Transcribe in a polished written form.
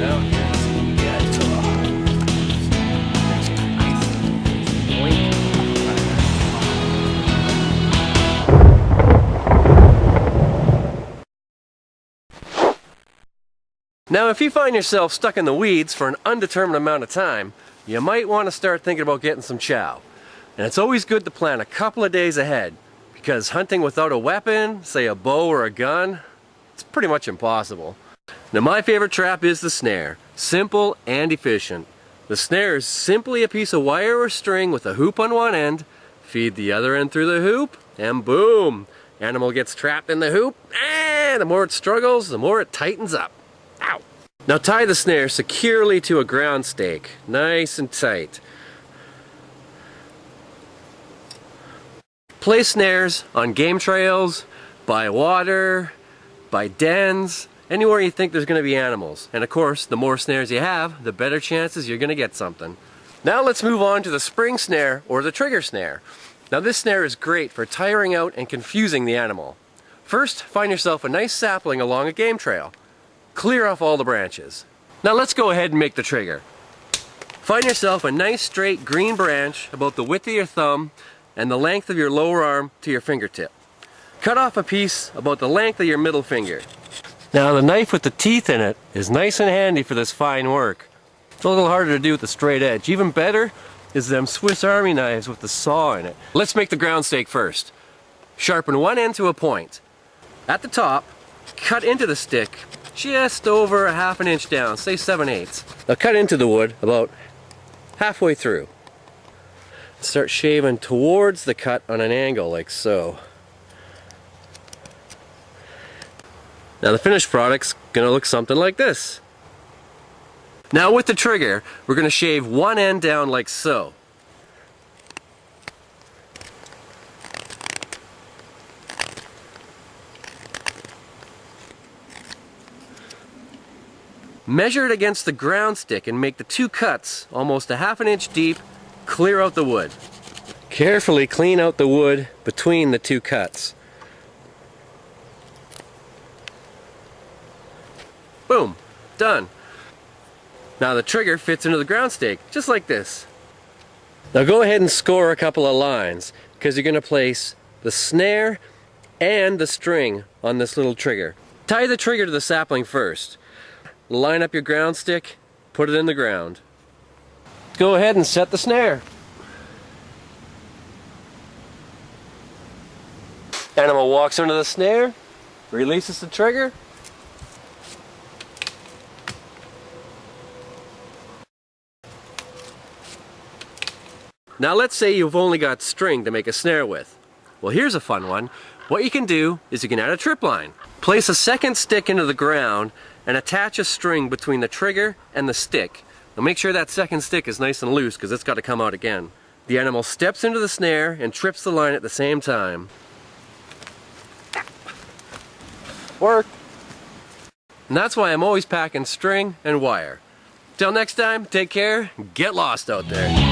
Now, if you find yourself stuck in the weeds for an undetermined amount of time, you might want to start thinking about getting some chow. And it's always good to plan a couple of days ahead, because hunting without a weapon, say a bow or a gun, it's pretty much impossible. Now, my favorite trap is the snare. Simple and efficient. The snare is simply a piece of wire or string with a hoop on one end, feed the other end through the hoop, and boom! Animal gets trapped in the hoop, and the more it struggles, the more it tightens up. Ow! Now tie the snare securely to a ground stake, nice and tight. Place snares on game trails, by water, by dens, anywhere you think there's going to be animals. And of course, the more snares you have, the better chances you're going to get something. Now let's move on to the spring snare or the trigger snare. Now this snare is great for tiring out and confusing the animal. First, find yourself a nice sapling along a game trail. Clear off all the branches. Now let's go ahead and make the trigger. Find yourself a nice straight green branch about the width of your thumb and the length of your lower arm to your fingertip. Cut off a piece about the length of your middle finger. Now the knife with the teeth in it is nice and handy for this fine work. It's a little harder to do with the straight edge. Even better is them Swiss Army knives with the saw in it. Let's make the ground stake first. Sharpen one end to a point. At the top, cut into the stick just over a half an inch down, say 7/8. Now cut into the wood about halfway through. Start shaving towards the cut on an angle like so. Now the finished product's gonna look something like this. Now with the trigger, we're gonna shave one end down like so. Measure it against the ground stick and make the two cuts almost a half an inch deep. Clear out the wood. Carefully clean out the wood between the two cuts. Boom, done. Now the trigger fits into the ground stake, just like this. Now go ahead and score a couple of lines, because you're going to place the snare and the string on this little trigger. Tie the trigger to the sapling first. Line up your ground stick, put it in the ground. Go ahead and set the snare. Animal walks into the snare, releases the trigger. Now let's say you've only got string to make a snare with. Well, here's a fun one. What you can do is you can add a trip line. Place a second stick into the ground and attach a string between the trigger and the stick. Now make sure that second stick is nice and loose because it's got to come out again. The animal steps into the snare and trips the line at the same time. Work! And that's why I'm always packing string and wire. Till next time, take care, get lost out there.